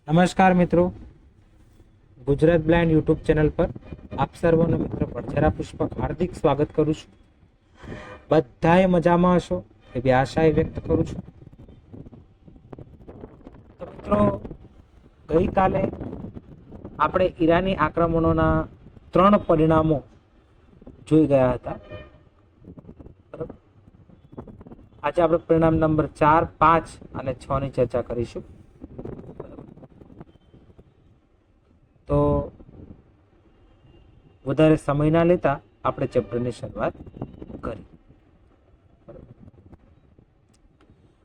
નમસ્કાર મિત્રો, Gujarat blind YouTube channel પર આપ સર્વનો મિત્ર પડછેરા પુષ્પક હાર્દિક સ્વાગત કરું છું. બધાએ મજામાં હશો એવી આશા વ્યક્ત કરું છું. તો મિત્રો, ગઈકાલે આપણે ઈરાની આક્રમણોના 3 પરિણામો જોઈ ગયા હતા. આજે આપણે પરિણામ નંબર 4, 5 અને 6 ની ચર્ચા કરીશું. તો વધારે સમય ના લેતા આપણે ચેપ્ટરની શરૂઆત કરી.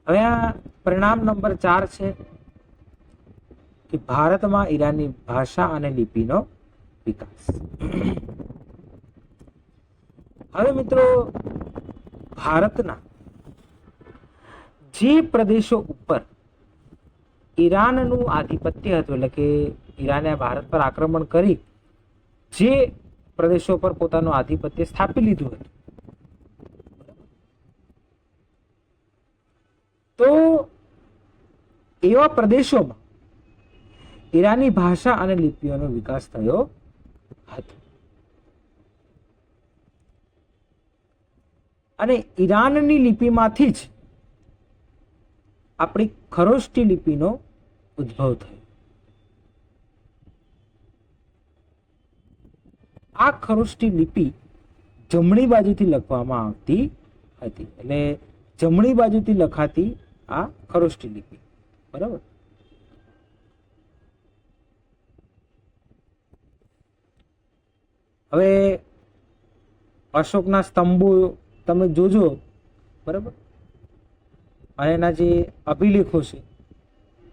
હવે આ પરિણામ નંબર 4 છે કે ભારતમાં ઈરાની ભાષા અને લિપિનો વિકાસ. હવે મિત્રો, ભારતના જે પ્રદેશો ઉપર ઈરાનનું આધિપત્ય હતું, એટલે કે ઈરાને ભારત પર આક્રમણ કરી જે પ્રદેશો પર પોતાનું આધિપત્ય સ્થાપી લીધું હતું, તો એવા પ્રદેશોમાં ઈરાની ભાષા અને લિપિઓનો વિકાસ થયો હતો. અને ઈરાનની લિપિમાંથી જ આપણી ખરોષ્ટી લિપિનો ઉદ્ભવ થયો. આ ખરોષ્ટી લિપિ જમણી બાજુથી લખવામાં આવતી હતી, એટલે જમણી બાજુથી લખાતી આ ખરોષ્ટી લિપિ. બરાબર. હવે અશોકના સ્તંભો તમે જોજો, બરાબર, અને એના જે અભિલેખો છે,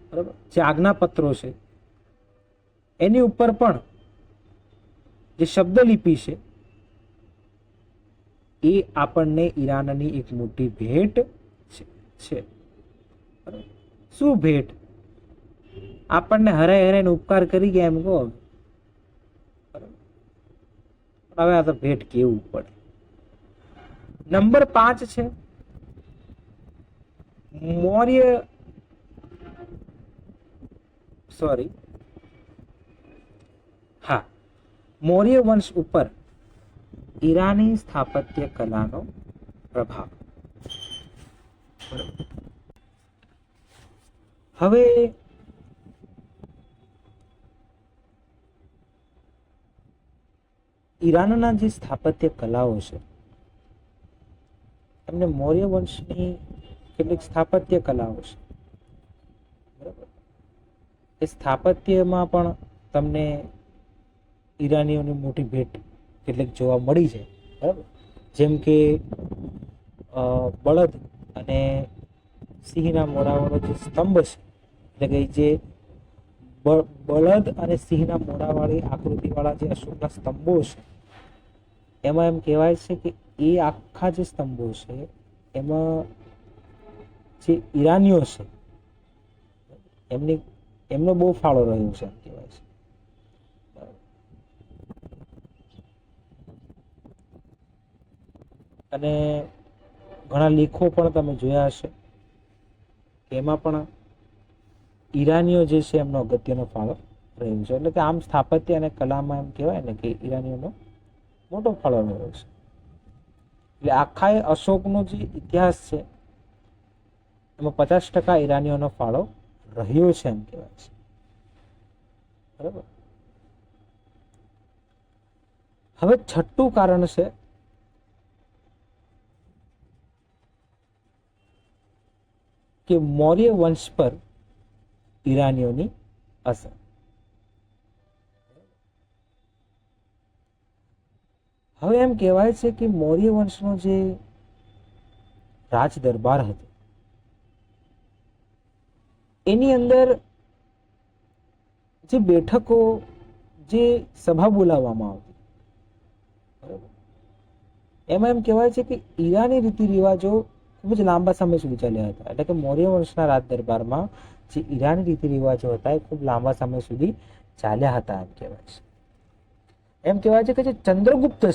બરાબર, જે આજ્ઞાપત્રો છે, એની ઉપર પણ જે શબ્દલિપિ છે એ આપણને ઈરાનની એક મોટી ભેટ છે. શું ભેટ? આપણને હરાય હરાઈને ઉપકાર કરી ગયા એમ કહો. હવે આ તો ભેટ કેવું પડે. નંબર 5 છે મૌર્ય વંશ ઉપર ઈરાની સ્થાપત્ય કલાનો પ્રભાવ. હવે ઈરાનના જે સ્થાપત્ય કલાઓ છે, એમને મૌર્ય વંશની કેટલીક સ્થાપત્ય કલાઓ છે, બરાબર. એ સ્થાપત્યમાં પણ તમને ઈરાનીઓની મોટી ભેટ કેટલીક જોવા મળી છે, બરાબર. જેમ કે બળદ અને સિંહના મોઢાવાળો જે સ્તંભ છે, એટલે કે જે બળદ અને સિંહના મોઢાવાળી આકૃતિવાળા જે અશોકના સ્તંભો છે, એમાં એમ કહેવાય છે કે એ આખા જે સ્તંભો છે એમાં જે ઈરાનીઓ છે એમનો બહુ ફાળો રહ્યો છે એમ કહેવાય છે. અને ઘણા લેખો પણ તમે જોયા હશે કે એમાં પણ ઈરાનીઓ જે છે એમનો અગત્યનો ફાળો રહ્યો છે. એટલે કે આમ સ્થાપત્ય અને કલામાં એમ કહેવાય ને કે ઈરાનીઓનો મોટો ફાળો રહ્યો છે. એટલે આખા અશોકનો જે ઇતિહાસ છે એમાં 50% ઈરાનીઓનો ફાળો રહ્યો છે એમ કહેવાય છે, બરાબર. હવે 6ઠું કારણ છે કે મૌર્ય વંશ પર ઈરાનીઓની અસર. હવે એમ કહેવાય છે કે મૌર્ય વંશનો જે રાજ દરબાર હતો એની અંદર જે બેઠકો, જે સભા બોલાવવામાં આવતી, બરાબર, એમાં એમ કહેવાય છે કે ઈરાની રીતિ રિવાજો ખૂબ જ લાંબા સમય સુધી ચાલ્યા હતા. એટલે કે મૌર્ય વંશના રાજ દરબારમાં જે ઈરાની રીતિ રિવાજો હતા એ ખૂબ લાંબા સમય સુધી ચાલ્યા હતા એમ કહેવાય છે. એમ કહેવાય છે કે જે ચંદ્રગુપ્ત છે,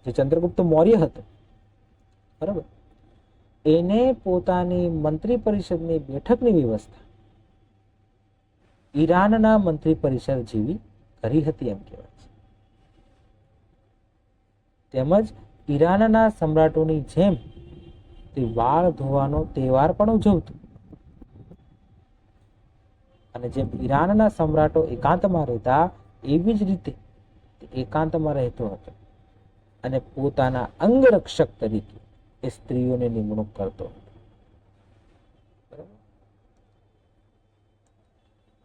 જે ચંદ્રગુપ્ત મૌર્ય હતો, બરાબર, એને પોતાની મંત્રી પરિષદની બેઠકની વ્યવસ્થા ઈરાનના મંત્રી પરિષદ જેવી કરી હતી એમ કહેવાય છે. તેમજ ઈરાનના સમ્રાટોની જેમ તે વાળ ધોવાનો તહેવાર પણ ઉજવતું. અને જેમ ઈરાનના સમ્રાટો એકાંતમાં રહેતા એવી જ રીતે તે એકાંતમાં રહેતો હતો અને પોતાના અંગરક્ષક તરીકે એ સ્ત્રીઓની નિમણૂક કરતો હતો.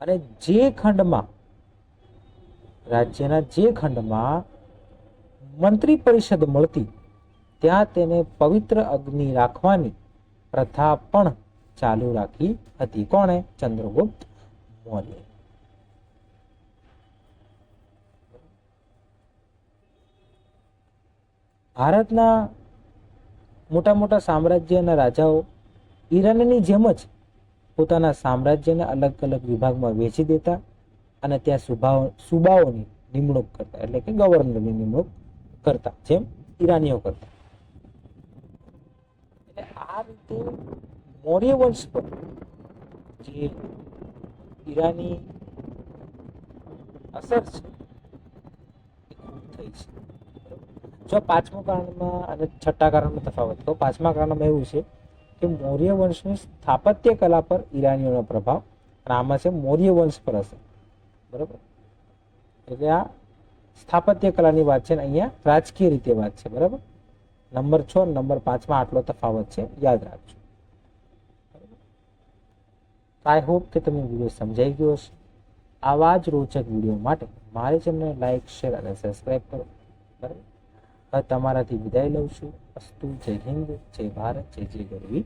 અને જે ખંડમાં રાજ્યના જે ખંડમાં મંત્રી પરિષદ મળતી ત્યાં તેને પવિત્ર અગ્નિ રાખવાની પ્રથા પણ ચાલુ રાખી હતી. કોણે? ચંદ્રગુપ્ત મૌર્ય. ભારતના મોટા મોટા સામ્રાજ્યના રાજાઓ ઈરાનની જેમ જ પોતાના સામ્રાજ્યને અલગ અલગ વિભાગમાં વેચી દેતા અને ત્યાં સુબાઓની નિમણૂક કરતા, એટલે કે ગવર્નરની નિમણૂક કરતા, જેમ ઈરાનીઓ કરતા. એટલે આ રીતે મૌર્ય વંશ પર જે ઈરાની અસર છે એ ખૂબ થઈ છે. જો પાંચમા કારણમાં અને છઠ્ઠા કારણમાં તફાવત કહો. પાંચમા કારણમાં એવું છે કે મૌર્ય વંશની સ્થાપત્ય કલા પર ઈરાનીઓનો પ્રભાવ, અને આમાં છે મૌર્ય વંશ પર હશે. બરાબર? એટલે આ સ્થાપત્ય કલાની વાત છે ને અહીંયા રાજકીય રીતે વાત છે. બરાબર? નંબર 6 નંબર 5માં આટલો તફાવત છે, યાદ રાખજો. આઈ હોપ કે તમે વિડીયો સમજાઈ ગયો હશે. આવા જ રોચક વિડીયો માટે મારી ચેનલને લાઈક, શેર અને સબસ્ક્રાઈબ કરો. બરાબર? હવે તમારાથી વિદાય લઉં છું. અસ્તુ. જય હિન્દ, જય ભારત, જય જય ગરવી.